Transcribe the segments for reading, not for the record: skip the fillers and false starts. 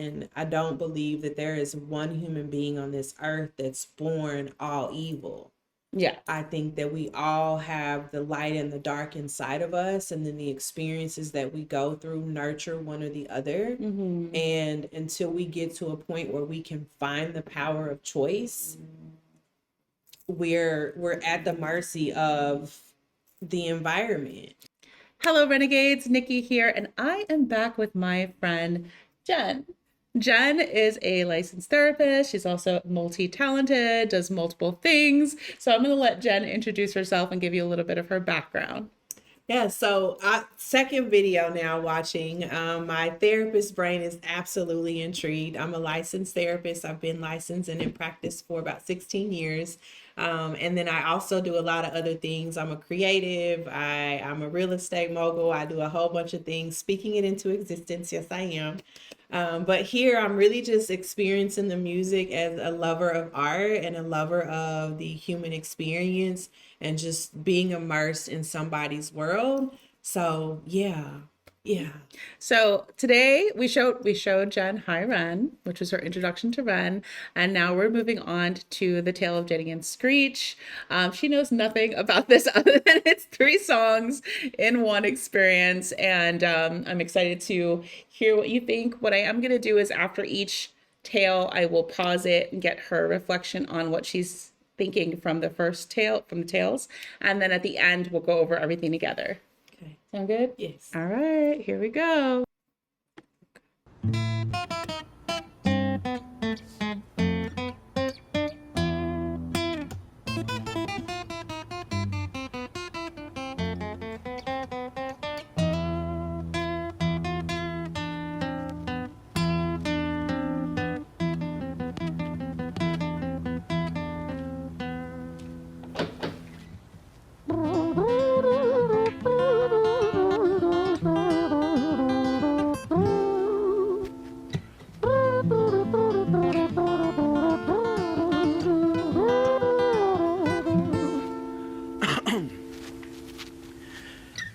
And I don't believe that there is one human being on this earth that's born all evil. Yeah. I think that we all have the light and the dark inside of us, and then the experiences that we go through nurture one or the other. Mm-hmm. And until we get to a point where we can find the power of choice, we're at the mercy of the environment. Hello, Renegades. Nikki here, and I am back with my friend Jen. Jen is a licensed therapist. She's also multi-talented, does multiple things. So I'm going to let Jen introduce herself and give you a little bit of her background. Yeah, so second video now watching. My therapist brain is absolutely intrigued. I'm a licensed therapist. I've been licensed and in practice for about 16 years. And then I also do a lot of other things. I'm a creative. I'm a real estate mogul. I do a whole bunch of things, speaking it into existence. Yes, I am. But here I'm really just experiencing the music as a lover of art and a lover of the human experience and just being immersed in somebody's world. So yeah. So today we showed Jen Hi Ren, which was her introduction to Ren, and now we're moving on to the tale of Jenny and Screech. She knows nothing about this other than it's 3 songs in one experience, and I'm excited to hear what you think. What I am gonna do is after each tale, I will pause it and get her reflection on what she's thinking from the first tale, from the tales, and then at the end we'll go over everything together. Okay. Sound good? Yes. All right, here we go.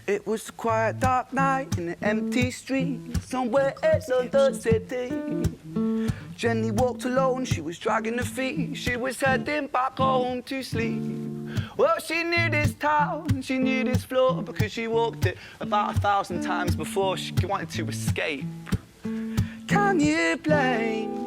It was a quiet, dark night in an empty street, somewhere in London City. Jenny walked alone, she was dragging her feet, she was heading back home to sleep. Well, she knew this town, she knew this floor, because she walked it about 1,000 times before she wanted to escape. Can you blame?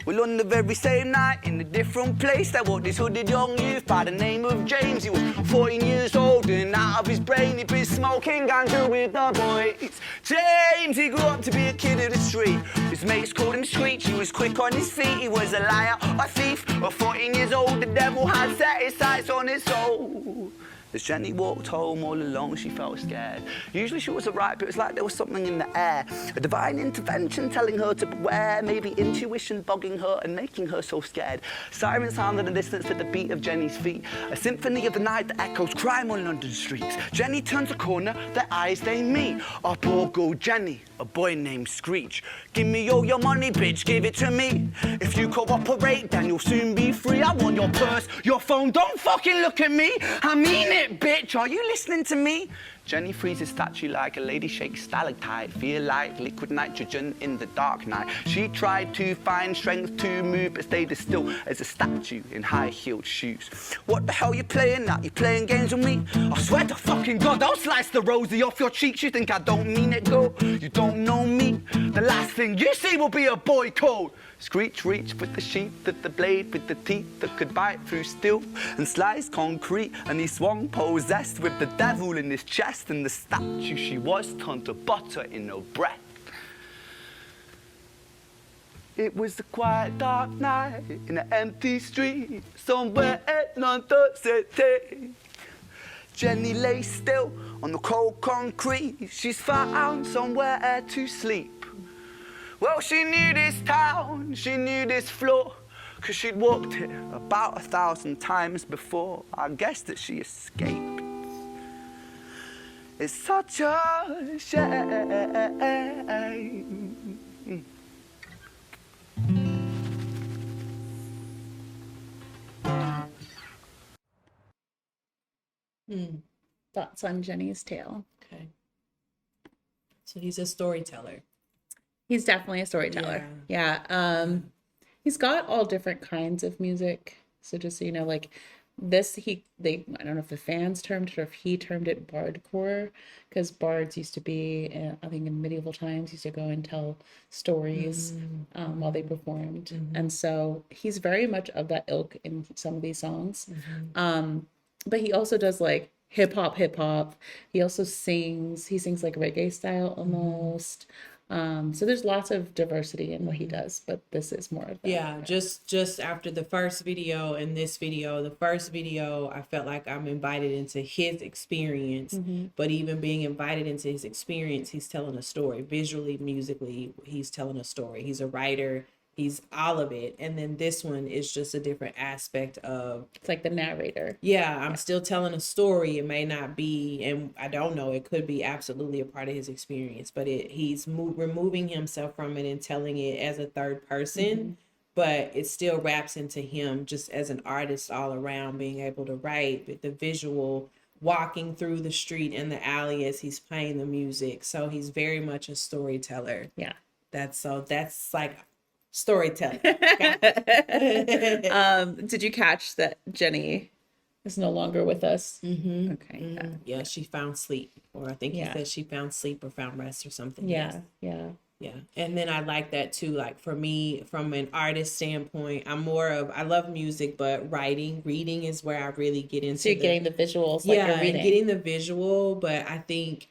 Well, on the very same night, in a different place, there walked this hooded young youth by the name of James. He was 14 years old and out of his brain, he'd been smoking ganja with the boys. James, he grew up to be a kid of the street. His mates called him Screech, he was quick on his feet. He was a liar, a thief, at 14 years old, the devil had set his sights on his soul. As Jenny walked home all alone, she felt scared. Usually she was alright, but it was like there was something in the air. A divine intervention telling her to beware, maybe intuition bugging her and making her so scared. Sirens sound in the distance at the beat of Jenny's feet. A symphony of the night that echoes crime on London streets. Jenny turns a corner, their eyes they meet. Up or go Jenny, a boy named Screech. Give me all your money, bitch, give it to me. If you cooperate, then you'll soon be free. I want your purse, your phone, don't fucking look at me. I mean it, bitch, are you listening to me? Jenny freezes statue like a lady shakes stalactite. Feel like liquid nitrogen in the dark night. She tried to find strength to move, but stayed as still as a statue in high-heeled shoes. What the hell you playing at? You playing games with me? I swear to fucking God, I'll slice the rosy off your cheeks. You think I don't mean it, girl? You don't know me. The last thing you see will be a boy code. Screech reached with the sheath of the blade, with the teeth that could bite through steel and slice concrete, and he swung possessed with the devil in his chest, and the statue she was turned to butter in her breath. It was a quiet, dark night in an empty street, somewhere in London City. Jenny lay still on the cold concrete, she's found somewhere to sleep. Well, she knew this town, she knew this floor, 'cause she'd walked it about 1,000 times before. I guess that she escaped. It's such a shame. Thoughts on Jenny's tale? Okay. So he's a storyteller. He's definitely a storyteller. Yeah. He's got all different kinds of music. So just so you know, like I don't know if the fans termed it or if he termed it bardcore, because bards used to be, I think in medieval times, used to go and tell stories while they performed. And so he's very much of that ilk in some of these songs. But he also does like hip hop. He also sings like reggae style almost. So there's lots of diversity in what he does, but this is more of that. Yeah, just after the first video and this video, the first video, I felt like I'm invited into his experience, but even being invited into his experience, he's telling a story visually, musically, he's telling a story. He's a writer, he's all of it. And then this one is just a different aspect of, It's like the narrator. yeah, I'm still telling a story. It may not be, and I don't know, it could be absolutely a part of his experience, but he's removing himself from it and telling it as a third person, but it still wraps into him just as an artist all around, being able to write with the visual, walking through the street and the alley as he's playing the music. So he's very much a storyteller. Yeah. That's like storytelling. Did you catch that Jenny is no longer with us? Okay. Yeah, she found sleep, or I think he Yeah. said she found sleep or found rest or something. Yeah. Yes. Yeah. And then I like that too. Like for me, from an artist standpoint, I love music, but reading is where I really get into. So you're getting the visuals, like yeah, you're and reading. getting the visual. But I think,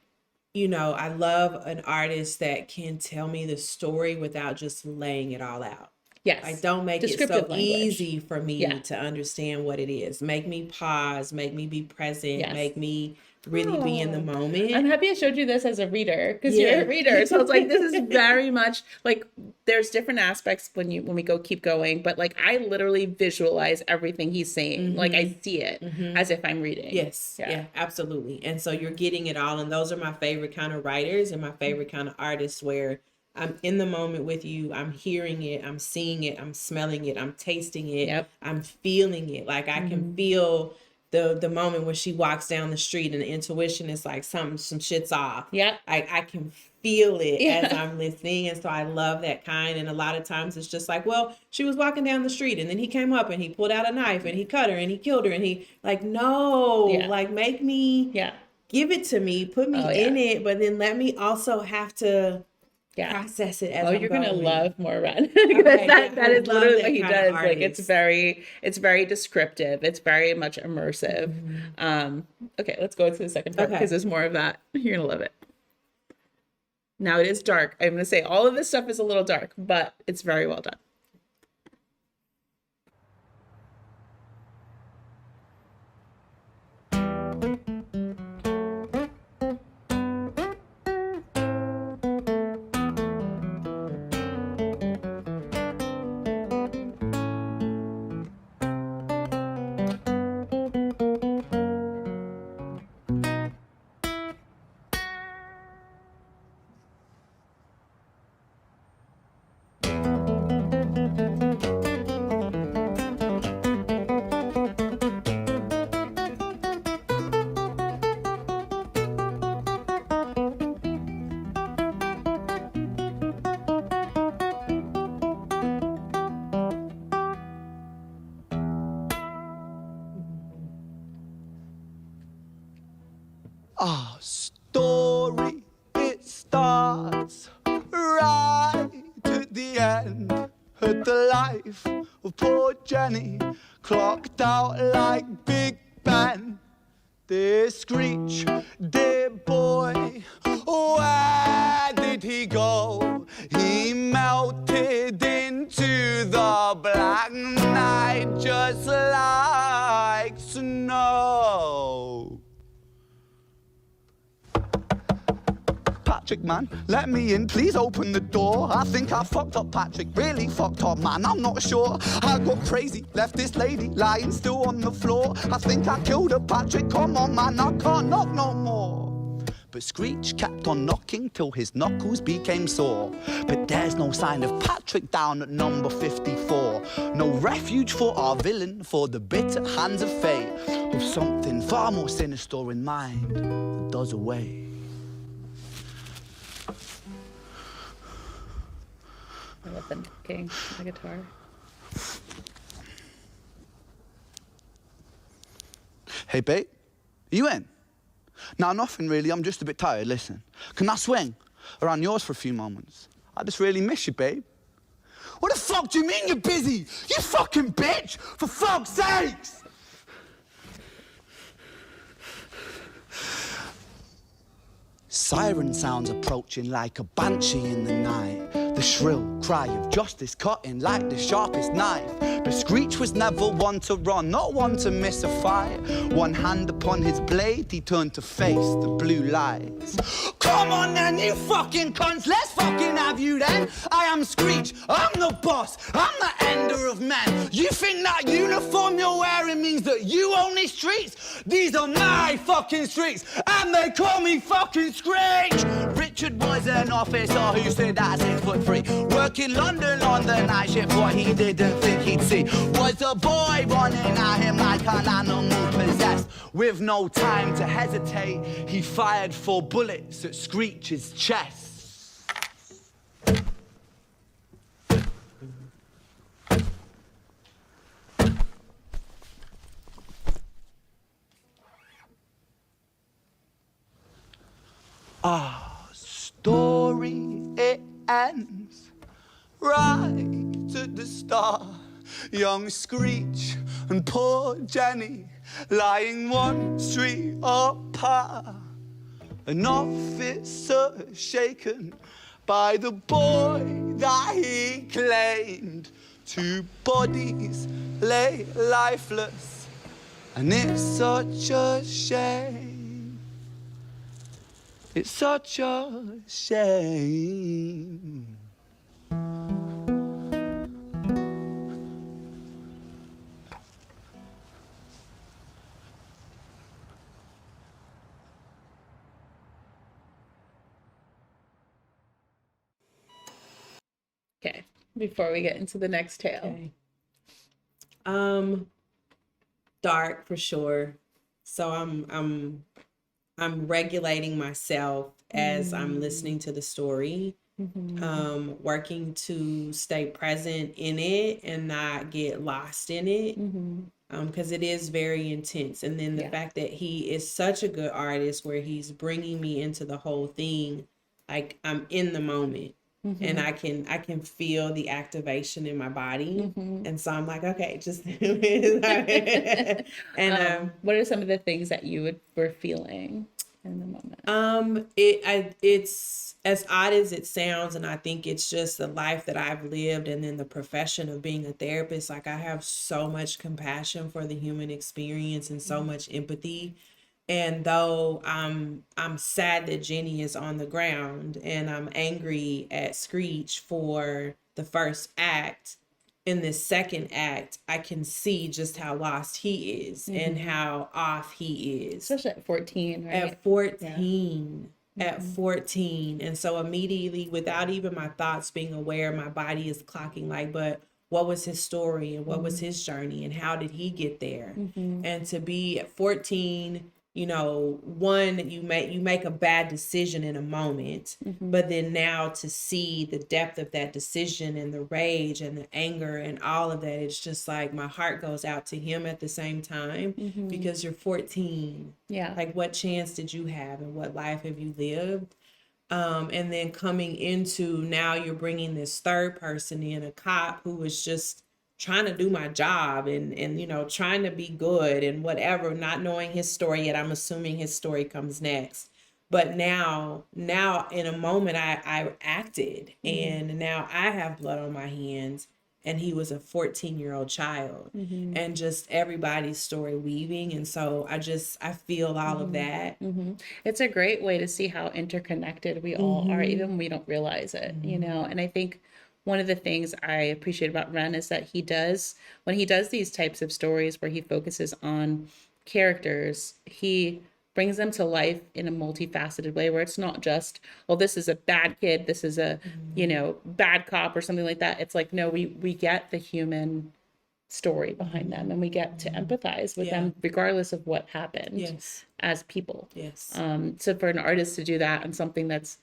I love an artist that can tell me the story without just laying it all out. Yes. Like, don't make it so Descriptive language. easy for me Yeah. to understand what it is. Make me pause, make me be present, Yes. make me really be in the moment. I'm happy I showed you this as a reader, because Yeah. you're a reader. So it's like, this is very much like, there's different aspects when we keep going, but like I literally visualize everything he's saying. Like I see it as if I'm reading. Yes. Yeah, absolutely. And so you're getting it all. And those are my favorite kind of writers and my favorite kind of artists, where I'm in the moment with you. I'm hearing it. I'm seeing it. I'm smelling it. I'm tasting it. Yep. I'm feeling it. Like I can feel the moment when she walks down the street and the intuition is like some shit's off. Yep. I can feel it Yeah. as I'm listening. And so I love that kind. And a lot of times it's just like, well, she was walking down the street and then he came up and he pulled out a knife and he cut her and he killed her. And he like, no, Yeah. like make me, give it to me, put me in it. But then let me also have to process it as I'm you're gonna going. love Moran, because that is love literally that what he kind of does. Like it's artist. very descriptive. It's very much immersive. Okay, let's go to the second part, because there's more of that. You're gonna love it. Now it is dark. I'm gonna say all of this stuff is a little dark, but it's very well done. Our story, it starts right at the end. At the life of poor Jenny, clocked out like Big Ben. Dear Screech, dear boy, where did he go? He melted into the black night just like snow. Patrick, man, let me in, please open the door. I think I fucked up, Patrick, really fucked up, man, I'm not sure. I got crazy, left this lady lying still on the floor. I think I killed her, Patrick, come on, man, I can't knock no more. But Screech kept on knocking till his knuckles became sore. But there's no sign of Patrick down at number 54. No refuge for our villain, for the bitter hands of fate, with something far more sinister in mind that does away. I love them picking the guitar. Hey, babe, are you in? No, nothing really. I'm just a bit tired. Listen, can I swing around yours for a few moments? I just really miss you, babe. What the fuck do you mean you're busy? You fucking bitch! For fuck's sakes! Siren sounds approaching like a banshee in the night. The shrill cry of justice cutting like the sharpest knife. But Screech was never one to run, not one to miss a fight. One hand upon his blade, he turned to face the blue lights. Come on then, you fucking cunts, let's fucking have you then. I am Screech, I'm the boss, I'm the ender of men. You think that uniform you're wearing means that you own these streets? These are my fucking streets, and they call me fucking Screech. Richard was an officer who stood at 6'3", working London on the night shift. What he didn't think he'd see was a boy running at him like an animal possessed. With no time to hesitate, he fired 4 bullets at Screech's chest. Our story, it ends right at the start. Young Screech and poor Jenny lying 1 street apart. An officer shaken by the boy that he claimed. 2 bodies lay lifeless, and it's such a shame. It's such a shame. Okay, before we get into the next tale. Okay. Dark for sure. So I'm regulating myself as I'm listening to the story. Working to stay present in it and not get lost in it. Because it is very intense. And then the fact that he is such a good artist where he's bringing me into the whole thing, like I'm in the moment. And I can feel the activation in my body. And so I'm like, okay, just do it. And What are some of the things that you were feeling in the moment? It's as odd as it sounds, and I think it's just the life that I've lived and then the profession of being a therapist. Like I have so much compassion for the human experience and so much empathy. And though I'm sad that Jenny is on the ground and I'm angry at Screech for the first act, in this second act, I can see just how lost he is and how off he is. Especially at 14, right? At 14. At 14. And so immediately, without even my thoughts being aware, my body is clocking like, but what was his story and what was his journey and how did he get there? And to be at 14, you know, one, you make a bad decision in a moment, but then now to see the depth of that decision and the rage and the anger and all of that, it's just like my heart goes out to him at the same time because you're 14. Yeah. Like what chance did you have and what life have you lived? And then coming into now you're bringing this third person in, a cop who was just trying to do my job and you know, trying to be good and whatever, not knowing his story yet. I'm assuming his story comes next. But now in a moment I acted and now I have blood on my hands and he was a 14-year-old child and just everybody's story weaving. And so I feel all of that. It's a great way to see how interconnected we all are, even when we don't realize it, you know? And I think one of the things I appreciate about Ren is that when he does these types of stories where he focuses on characters, he brings them to life in a multifaceted way where it's not just, well, this is a bad kid, this is a, you know, bad cop or something like that. It's like, no, we get the human story behind them and we get to empathize with them regardless of what happened as people. So for an artist to do that on something that's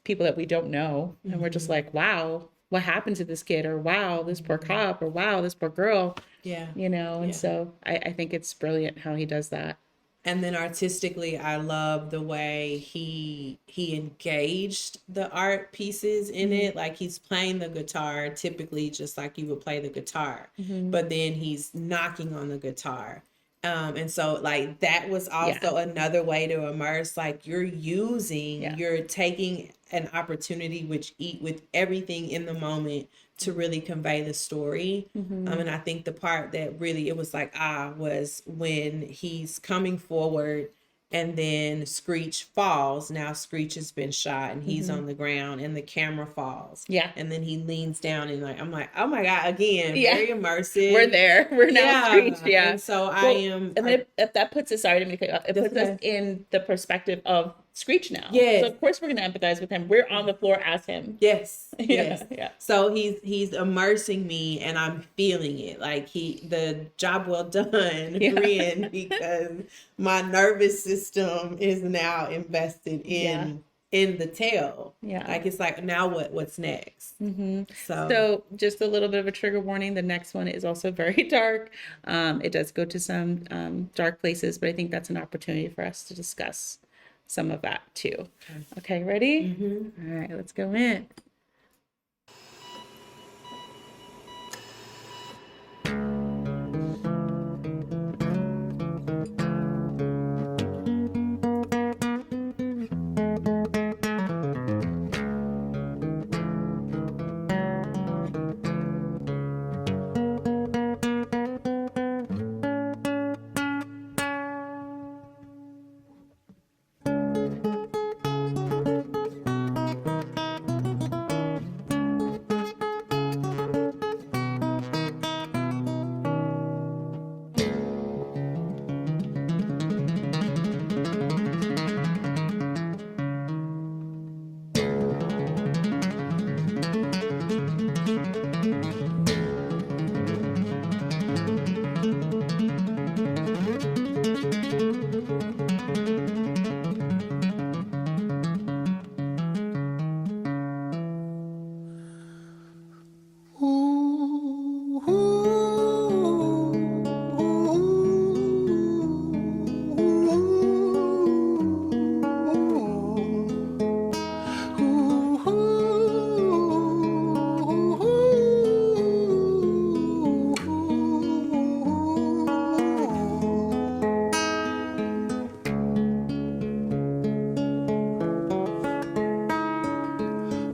people that we don't know and we're just like, wow, what happened to this kid, or wow, this poor cop, or wow, this poor girl, Yeah. you know. And Yeah. so I think it's brilliant how he does that. And then artistically, I love the way he engaged the art pieces in it. Like he's playing the guitar typically just like you would play the guitar, but then he's knocking on the guitar. And so like that was also another way to immerse. Like you're you're taking an opportunity with everything in the moment to really convey the story. And I think the part that really it was like was when he's coming forward and then Screech falls. Now Screech has been shot and he's on the ground and the camera falls. Yeah. And then he leans down and like I'm like, oh my God, again, Yeah. very immersive. We're there. We're now Screech. Yeah. And so And then that puts us, sorry to make it up, it puts us in the perspective of Screech now. Yes. So of course we're gonna empathize with him. We're on the floor as him. Yes. Yeah. Yes. So he's immersing me and I'm feeling it. Like the job well done, friend, because my nervous system is now invested in the tale. Yeah. Like it's like now what's next? So just a little bit of a trigger warning. The next one is also very dark. It does go to some dark places, but I think that's an opportunity for us to discuss some of that too. Okay, ready? All right, let's go in.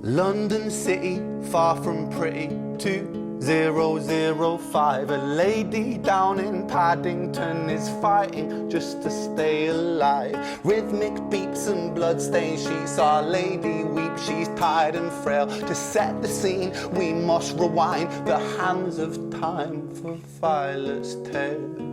London City, far from pretty, 2005. A lady down in Paddington is fighting just to stay alive. Rhythmic beats and bloodstains, she saw a lady weep, she's tired and frail. To set the scene, we must rewind the hands of time for Violet's tale.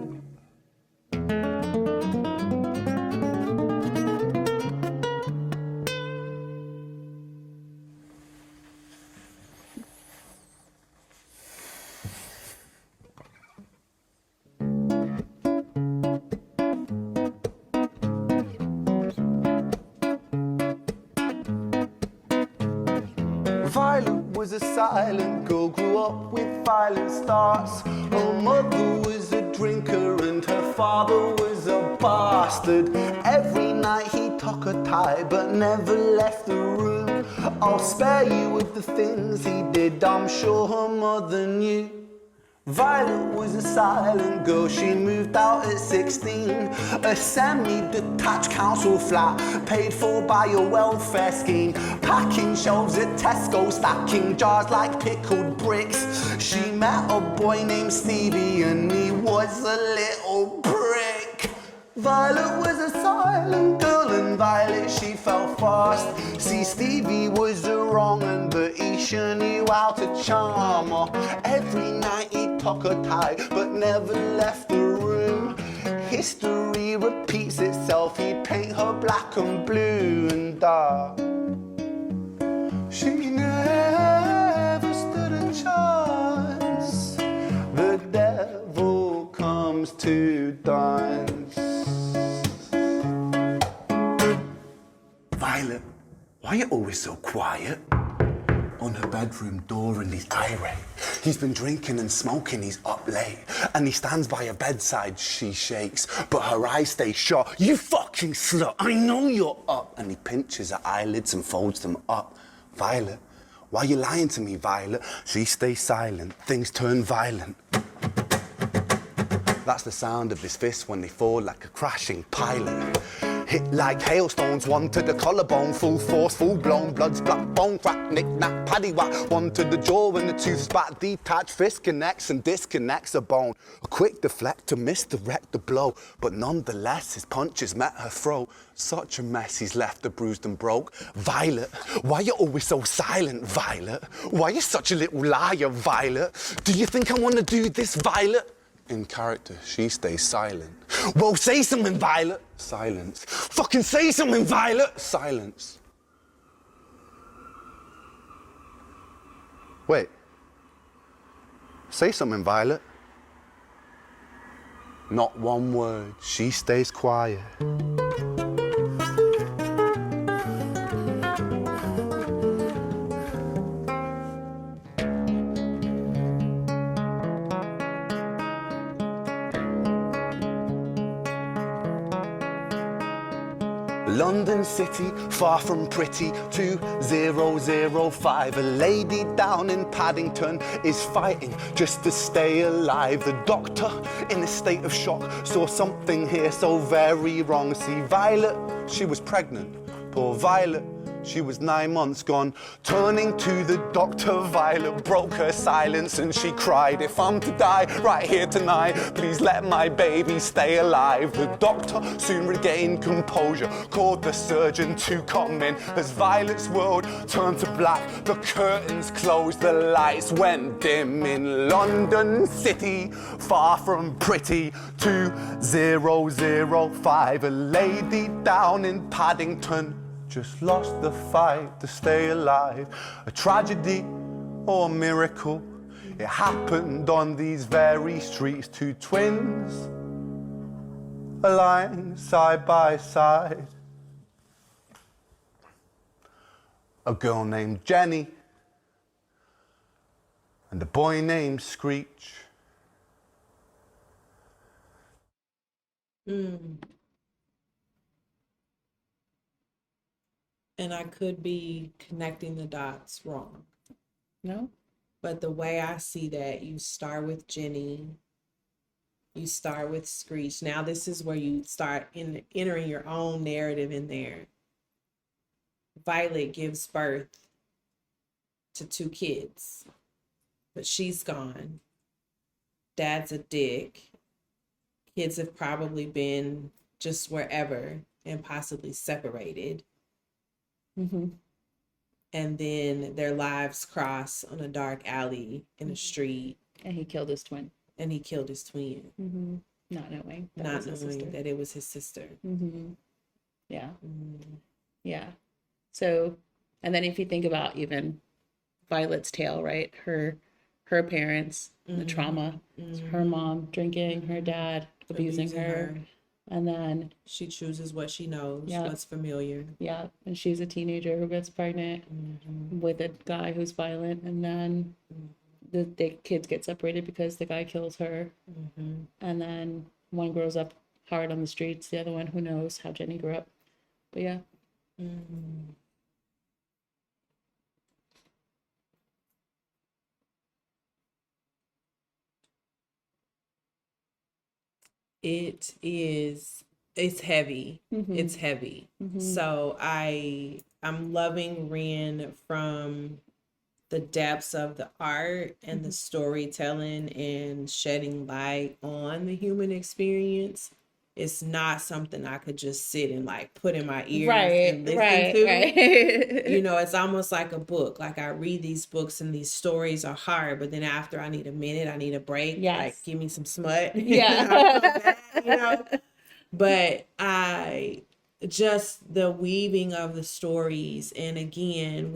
Violet was a silent girl, grew up with violent starts. Her mother was a drinker and her father was a bastard. Every night he took her tie but never left the room. I'll spare you with the things he did, I'm sure her mother knew. Violet was a silent girl, she moved out at 16. A semi-detached council flat, paid for by a welfare scheme. Packing shelves at Tesco, stacking jars like pickled bricks. She met a boy named Stevie and he was a little prick. Violet was a silent girl and Violet she fell fast. See, Stevie was a wrong un, but he sure knew how to charm her. Every night he took her tie but never left the room. History repeats itself, he'd paint her black and blue and dark. She never stood a chance. The devil comes to dance. Violet, why are you always so quiet? on her bedroom door and he's irate. He's been drinking and smoking, he's up late. And he stands by her bedside, she shakes, but her eyes stay shut. You fucking slut, I know you're up. And he pinches her eyelids and folds them up. Violet, why are you lying to me, Violet? She stays silent, things turn violent. That's the sound of his fists when they fall like a crashing pilot. Hit like hailstones, one to the collarbone, full force, full blown, blood's black bone, crack, knick, knack, paddy whack, one to the jaw and the tooth spat, detached fist connects and disconnects a bone. A quick deflect to misdirect the blow, but nonetheless his punches met her throat. Such a mess, he's left her bruised and broke. Violet, why you always so silent, Violet? Why you such a little liar, Violet? Do you think I wanna do this, Violet? In character, she stays silent. Well, say something, Violet. Silence. Fucking say something, Violet. Silence. Wait. Say something, Violet. Not one word. She stays quiet. London City, far from pretty, 2005. A lady down in Paddington is fighting just to stay alive. The doctor, in a state of shock, saw something here so very wrong. See, Violet, she was pregnant. Poor Violet, she was 9 months gone. Turning to the doctor, Violet broke her silence and she cried, if I'm to die right here tonight, please let my baby stay alive. The doctor soon regained composure, called the surgeon to come in. As Violet's world turned to black, the curtains closed, the lights went dim. In London City, far from pretty, 2005. A lady down in Paddington just lost the fight to stay alive. A tragedy or a miracle, it happened on these very streets. Two twins aligned side by side. A girl named Jenny and a boy named Screech. And I could be connecting the dots wrong. No? But the way I see that, you start with Jenny, you start with Screech. Now this is where you start entering your own narrative in there. Violet gives birth to 2 kids, but she's gone. Dad's a dick. Kids have probably been just wherever and possibly separated. Mm-hmm. And then their lives cross on a dark alley in a street. And he killed his twin. And he killed his twin. Mm-hmm. Not knowing. Not knowing that it was his sister. Mm-hmm. Yeah. Mm-hmm. Yeah. So, and then if you think about even Violet's tale, right? Her parents, the trauma, her mom drinking, her dad abusing her. And then she chooses what she knows, yeah, what's familiar. Yeah. And she's a teenager who gets pregnant with a guy who's violent. And then the kids get separated because the guy kills her. And then one grows up hard on the streets. The other one, who knows how Jenny grew up. But yeah. It's heavy. It's heavy. So I'm loving Ren from the depths of the art and the storytelling and shedding light on the human experience. It's not something I could just sit and like put in my ears and listen to. Right. You know, it's almost like a book. Like I read these books and these stories are hard, but then after I need a minute, I need a break. Yes. Like give me some smut. Yeah. You know. But just the weaving of the stories, and again,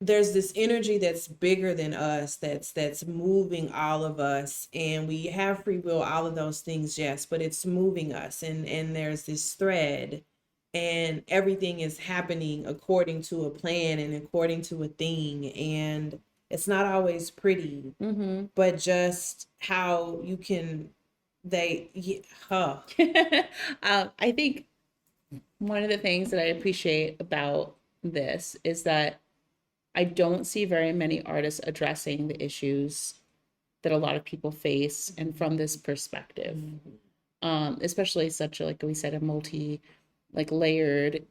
there's this energy that's bigger than us, that's moving all of us, and we have free will, all of those things, yes, but it's moving us, and there's this thread and everything is happening according to a plan and according to a thing, and it's not always pretty, but just how you can I think one of the things that I appreciate about this is that I don't see very many artists addressing the issues that a lot of people face, and from this perspective, especially such a, like we said, a like layered,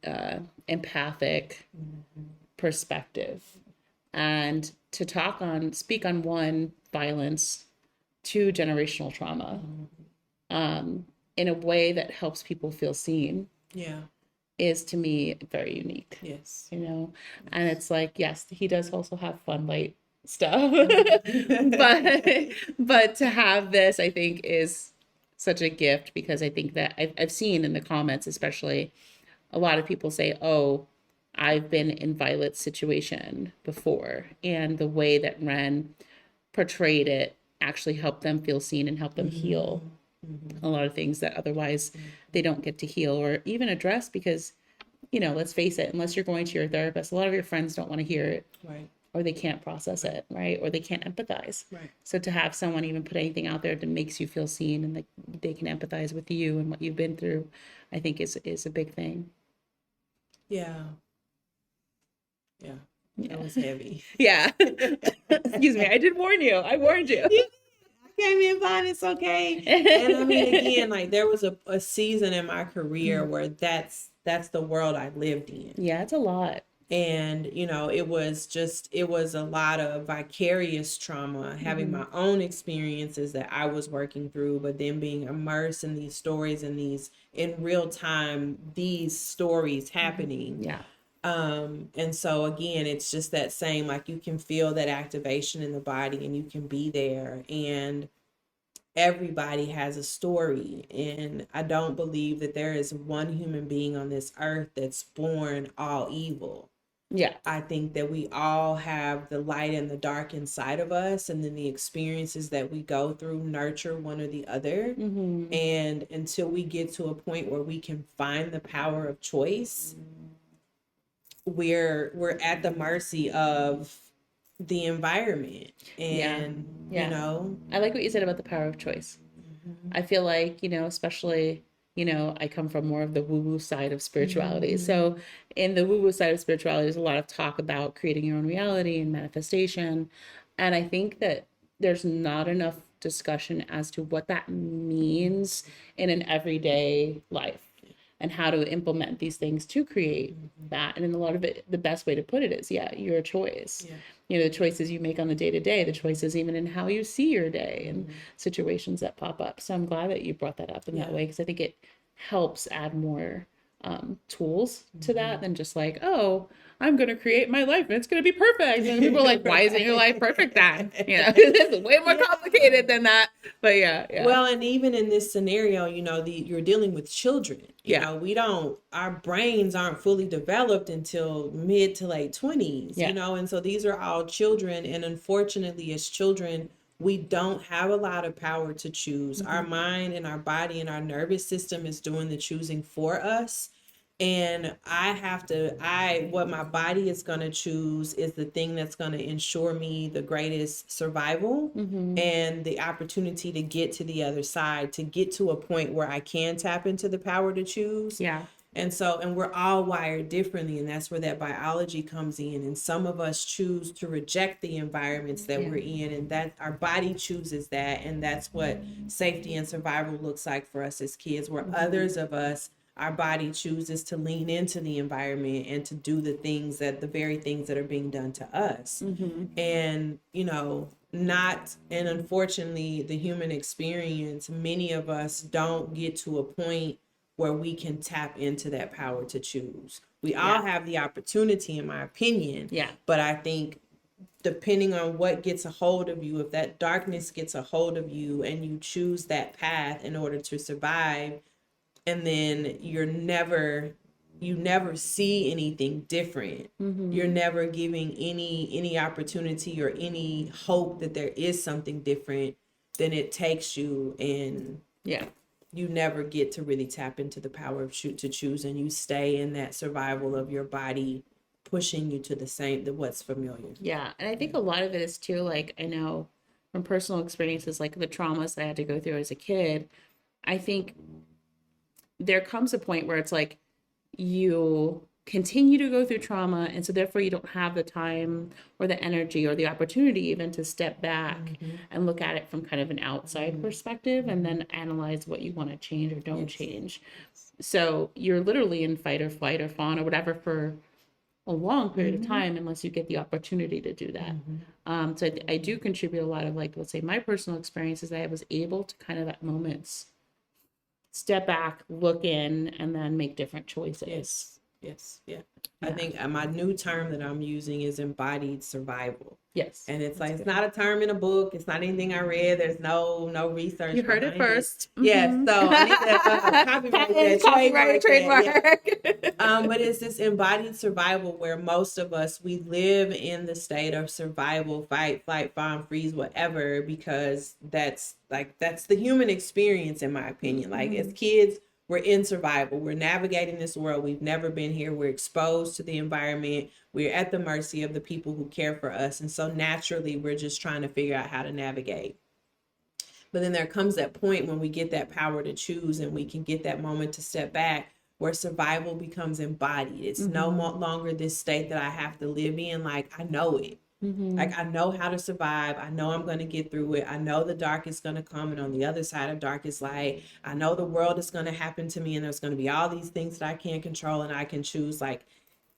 empathic perspective, and to speak on one, violence, two, generational trauma, in a way that helps people feel seen. Yeah. Is to me very unique. Yes. You know, and it's like, yes, he does also have fun, light stuff, but to have this, I think, is such a gift, because I think that I've seen in the comments, especially, a lot of people say, "Oh, I've been in Violet's situation before," and the way that Ren portrayed it actually helped them feel seen and help them heal a lot of things that otherwise they don't get to heal or even address, because, you know, let's face it, unless you're going to your therapist, a lot of your friends don't want to hear it, Right. or they can't process it, right, or they can't empathize. Right. So to have someone even put anything out there that makes you feel seen and that they can empathize with you and what you've been through, I think is a big thing. Yeah. That was heavy. Yeah. Excuse me, I did warn you. I warned you. Came in fine, it's okay. And I mean, again, like, there was a season in my career where that's the world I lived in. Yeah, it's a lot. And, you know, it was a lot of vicarious trauma, having my own experiences that I was working through, but then being immersed in these stories and in real time, these stories happening. Yeah. And so again, it's just that same, like, you can feel that activation in the body and you can be there, and everybody has a story. And I don't believe that there is one human being on this earth that's born all evil. Yeah. I think that we all have the light and the dark inside of us, and then the experiences that we go through nurture one or the other. And until we get to a point where we can find the power of choice, we're at the mercy of the environment. And Yeah. you know, I like what you said about the power of choice. I feel like, you know, especially, you know, I come from more of the woo-woo side of spirituality. So in the woo-woo side of spirituality, there's a lot of talk about creating your own reality and manifestation. And I think that there's not enough discussion as to what that means in an everyday life, and how to implement these things to create that. And in a lot of it, the best way to put it is, your choice. Yeah. You know, the choices you make on the day-to-day, the choices even in how you see your day and situations that pop up. So I'm glad that you brought that up in that way, because I think it helps add more tools to that than just like, oh, I'm going to create my life and it's going to be perfect. And people are like, why isn't your life perfect then? You know, it's way more complicated than that. But yeah. Well, and even in this scenario, you know, you're dealing with children. You know, our brains aren't fully developed until mid to late 20s, you know, and so these are all children. And unfortunately, as children, we don't have a lot of power to choose. Our mind and our body and our nervous system is doing the choosing for us. And what my body is going to choose is the thing that's going to ensure me the greatest survival and the opportunity to get to the other side, to get to a point where I can tap into the power to choose. Yeah. And so, and we're all wired differently, and that's where that biology comes in. And some of us choose to reject the environments that we're in, and that our body chooses that. And that's what safety and survival looks like for us as kids, where others of us, our body chooses to lean into the environment and to do the very things that are being done to us. And, you know, and unfortunately, the human experience, many of us don't get to a point where we can tap into that power to choose. We all have the opportunity, in my opinion. Yeah. But I think depending on what gets a hold of you, if that darkness gets a hold of you and you choose that path in order to survive, and then you never see anything different. You're never giving any opportunity or any hope that there is something different, then it takes you and you never get to really tap into the power of to choose, and you stay in that survival of your body pushing you to the what's familiar. Yeah. And I think a lot of it is too, like, I know from personal experiences, like the traumas that I had to go through as a kid, I think there comes a point where it's like you continue to go through trauma, and so therefore you don't have the time or the energy or the opportunity even to step back and look at it from kind of an outside perspective and then analyze what you want to change or don't change. So you're literally in fight or flight or fawn or whatever for a long period of time unless you get the opportunity to do that. So I do contribute a lot of, like, let's say my personal experiences. I was able to kind of at moments step back, look in, and then make different choices. Yes. Yeah. I think my new term that I'm using is embodied survival. Yes. And it's like, it's not a term in a book. It's not anything I read. There's no research. You heard it first. Yes. So I need that copyright, trademark. Yeah. But it's this embodied survival where most of us, we live in the state of survival, fight, flight, fawn, freeze, whatever, because that's the human experience, in my opinion. Like as kids, we're in survival. We're navigating this world. We've never been here. We're exposed to the environment. We're at the mercy of the people who care for us. And so naturally, we're just trying to figure out how to navigate. But then there comes that point when we get that power to choose, and we can get that moment to step back where survival becomes embodied. It's no longer this state that I have to live in. Like, I know it. Like, I know how to survive. I know I'm going to get through it. I know the dark is going to come, and on the other side of dark is light. I know the world is going to happen to me, and there's going to be all these things that I can't control and I can choose. Like,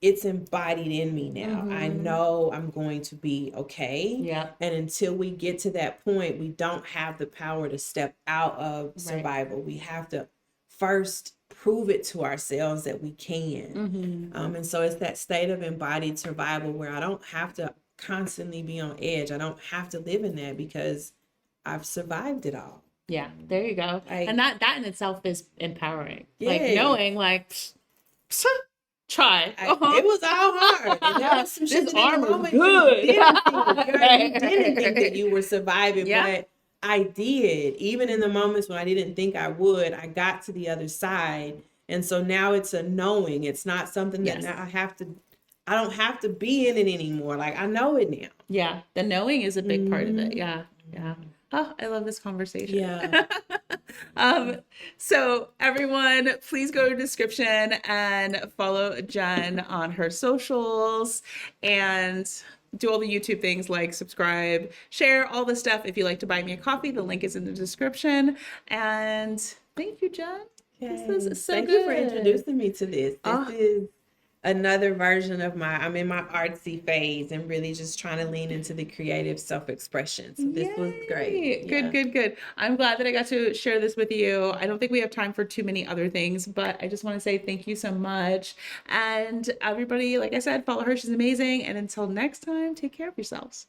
it's embodied in me now. I know I'm going to be okay. Yeah. And until we get to that point, we don't have the power to step out of survival. We have to first prove it to ourselves that we can. And so it's that state of embodied survival where I don't have to constantly be on edge. I don't have to live in that because I've survived it all. Yeah, there you go. And that in itself is empowering. Yeah. Like knowing, like, try. It was all hard. And there was some shit This that in arm the is moment good. you didn't think that you were surviving, but I did. Even in the moments when I didn't think I would, I got to the other side. And so now it's a knowing. It's not something that now I don't have to be in it anymore. Like, I know it now. Yeah, the knowing is a big part of it. Yeah. Oh, I love this conversation. Yeah. So everyone, please go to the description and follow Jen on her socials and do all the YouTube things like subscribe, share, all the stuff. If you'd like to buy me a coffee, the link is in the description. And thank you, Jen. This is so Thank good. you for introducing me to this. This is another version of I'm in my artsy phase and really just trying to lean into the creative self-expression. So this was great. Good. I'm glad that I got to share this with you. I don't think we have time for too many other things, but I just want to say thank you so much. And everybody, like I said, follow her. She's amazing. And until next time, take care of yourselves.